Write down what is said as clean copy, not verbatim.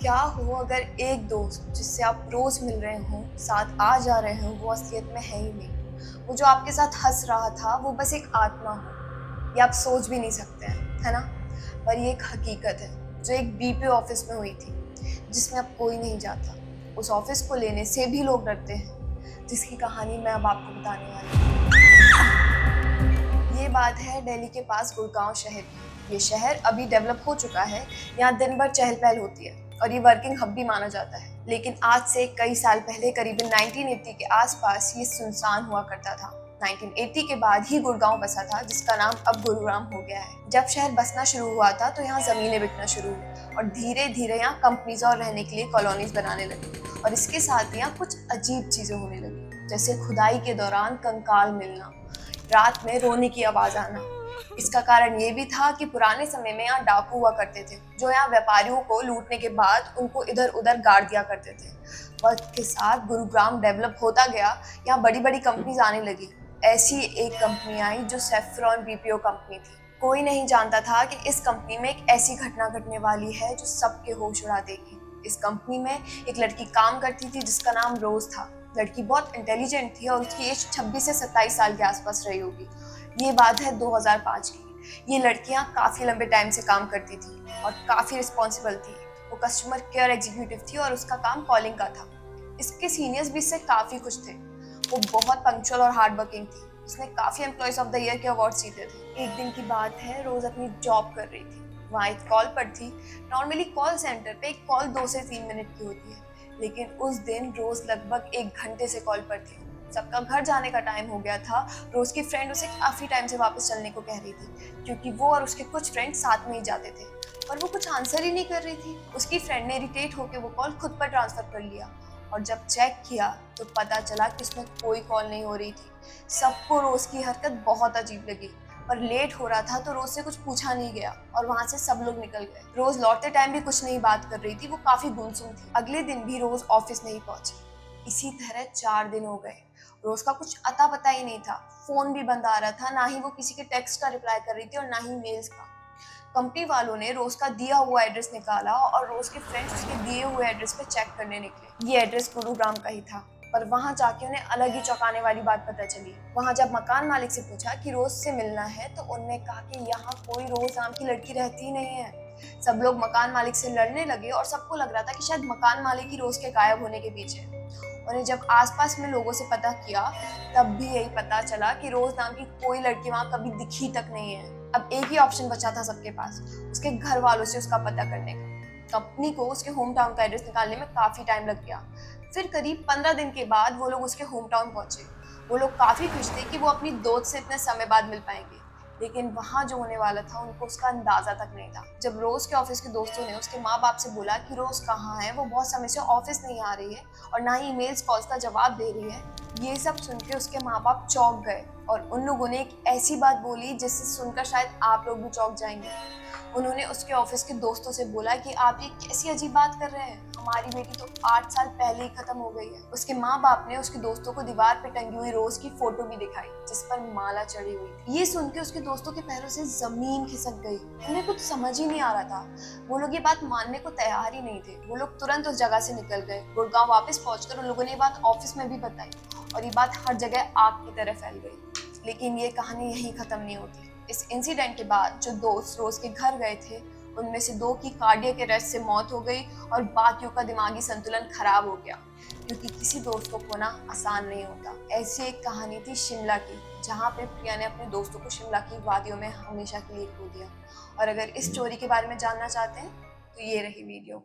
क्या हो अगर एक दोस्त जिससे आप रोज मिल रहे हो, साथ आ जा रहे हो, वो असलियत में है ही नहीं। वो जो आपके साथ हंस रहा था वो बस एक आत्मा हो। ये आप सोच भी नहीं सकते हैं, है ना? पर ये एक हकीकत है जो एक बीपीओ ऑफिस में हुई थी, जिसमें अब कोई नहीं जाता। उस ऑफिस को लेने से भी लोग डरते हैं, जिसकी कहानी मैं अब आपको बताने वाली हूँ। ये बात है दिल्ली के पास गुड़गांव शहर की। ये शहर अभी डेवलप हो चुका है। यहाँ दिन भर चहल पहल होती है और ये वर्किंग हब भी माना जाता है। लेकिन आज से कई साल पहले, करीबन 1980 के आसपास, ये सुनसान हुआ करता था। 1980 के बाद ही गुड़गांव बसा था, जिसका नाम अब गुरुग्राम हो गया है। जब शहर बसना शुरू हुआ था तो यहाँ जमीनें बिकना शुरू हुई और धीरे धीरे यहाँ कंपनीज और रहने के लिए कॉलोनीज बनाने लगी। और इसके साथ ही यहाँ कुछ अजीब चीजें होने लगी, जैसे खुदाई के दौरान कंकाल मिलना, रात में रोने की आवाज आना। इसका कारण ये भी था कि पुराने समय में यहाँ डाकू हुआ करते थे, जो यहाँ व्यापारियों को लूटने के बाद उनको इधर उधर गाड़ दिया करते थे। वक्त के साथ गुरुग्राम डेवलप होता गया, यहाँ बड़ी बड़ी कंपनीज आने लगी। ऐसी एक कंपनी आई जो सेफ्रॉन बीपीओ कंपनी थी। कोई नहीं जानता था कि इस कंपनी में एक ऐसी घटना घटने वाली है जो सबके होश उड़ा देगी। इस कंपनी में एक लड़की काम करती थी जिसका नाम रोज था। लड़की बहुत इंटेलिजेंट थी और उसकी एज 26 से 27 साल के आसपास रही होगी। ये बात है 2005 की। ये लड़कियां काफी लंबे टाइम से काम करती थी और काफी रिस्पॉन्सिबल थी। वो कस्टमर केयर एग्जीक्यूटिव थी और उसका काम कॉलिंग का था। इसके सीनियर्स भी इससे काफी खुश थे। वो बहुत पंक्चुअल और हार्ड वर्किंग थी। उसने काफी एम्प्लॉयज ऑफ द ईयर के अवार्ड जीते थे। एक दिन की बात है, रोज अपनी जॉब कर रही थी। वहाँ एक कॉल पर थी। नॉर्मली कॉल सेंटर पे एक कॉल 2 से 3 मिनट की होती है, लेकिन उस दिन रोज लगभग 1 घंटे से कॉल पर थी। सबका घर जाने का टाइम हो गया था। रोज की फ्रेंड उसे काफी टाइम से वापस चलने को कह रही थी, क्योंकि वो और उसके कुछ फ्रेंड साथ में ही जाते थे, पर वो कुछ आंसर ही नहीं कर रही थी। उसकी फ्रेंड ने इरिटेट होकर वो कॉल खुद पर ट्रांसफर कर लिया और जब चेक किया तो पता चला कि उसमें कोई कॉल नहीं हो रही थी। सबको रोज की हरकत बहुत अजीब लगी, पर लेट हो रहा था तो रोज से कुछ पूछा नहीं गया और वहां से सब लोग निकल गए। रोज लौटते टाइम भी कुछ नहीं बात कर रही थी, वो काफी गुमसुम थी। अगले दिन भी रोज ऑफिस नहीं पहुंची। इसी तरह 4 दिन हो गए। रोज का कुछ अता पता ही नहीं था। फोन भी बंद आ रहा था, ना ही वो किसी के टेक्स्ट का रिप्लाई कर रही थी और ना ही मेल्स का। कंपनी वालों ने रोज का दिया हुआ एड्रेस निकाला और रोज के फ्रेंड्स उसके दिए हुए एड्रेस पे चेक करने निकले। ये एड्रेस गुरुग्राम का ही था, पर वहां जाके उन्हें अलग ही चौंकाने वाली बात पता चली। वहां जब मकान मालिक से पूछा कि रोज से मिलना है, तो उन्होंने कहा कि यहाँ कोई रोज नाम की लड़की रहती ही नहीं है। सब लोग मकान मालिक से लड़ने लगे और सबको लग रहा था कि शायद मकान मालिक ही रोज के गायब होने के पीछे है। उन्हें जब आसपास में लोगों से पता किया, तब भी यही पता चला कि रोज नाम की कोई लड़की वहां कभी दिखी तक नहीं है। अब एक ही ऑप्शन बचा था सबके पास, उसके घर वालों से उसका पता करने का। कंपनी को उसके होम टाउन का एड्रेस निकालने में काफी टाइम लग गया। फिर करीब 15 दिन के बाद वो लोग उसके होम टाउन पहुंचे। वो लोग काफी खुश थे कि वो अपनी दोस्त से इतने समय बाद मिल पाएंगे, लेकिन वहां जो होने वाला था उनको उसका अंदाजा तक नहीं था। जब रोज के ऑफिस के दोस्तों ने उसके माँ बाप से बोला कि रोज कहाँ है, वो बहुत समय से ऑफिस नहीं आ रही है और ना ही ईमेल्स कॉल्स का जवाब दे रही है, ये सब सुन के उसके माँ बाप चौंक गए। और उन लोगों ने एक ऐसी बात बोली जिससे सुनकर शायद आप लोग भी चौंक जाएंगे। उन्होंने उसके ऑफिस के दोस्तों से बोला कि आप ये कैसी अजीब बात कर रहे हैं, हमारी बेटी तो 8 साल पहले ही खत्म हो गई है। उसके माँ बाप ने उसके दोस्तों को दीवार पे टंगी हुई रोज की फोटो भी दिखाई, जिस पर माला चढ़ी हुई थी। ये सुन के उसके दोस्तों के पैरों से जमीन खिसक गई। उन्हें कुछ समझ ही नहीं आ रहा था। वो लोग ये बात मानने को तैयार ही नहीं थे। वो लोग तुरंत उस जगह से निकल गए। गुड़गांव वापस पहुंचकर उन लोगों ने ये बात ऑफिस में भी बताई और ये बात हर जगह आग की तरह फैल गई। लेकिन ये कहानी यहीं खत्म नहीं होती। इस इंसिडेंट के बाद जो दोस्त रोज के घर गए थे, उनमें से 2 की कार्डियक अरेस्ट से मौत हो गई और बाकियों का दिमागी संतुलन खराब हो गया, क्योंकि किसी दोस्त को खोना आसान नहीं होता। ऐसी एक कहानी थी शिमला की, जहाँ पे प्रिया ने अपने दोस्तों को शिमला की वादियों में हमेशा के लिए खो दिया। और अगर इस स्टोरी के बारे में जानना चाहते हैं तो ये रही वीडियो।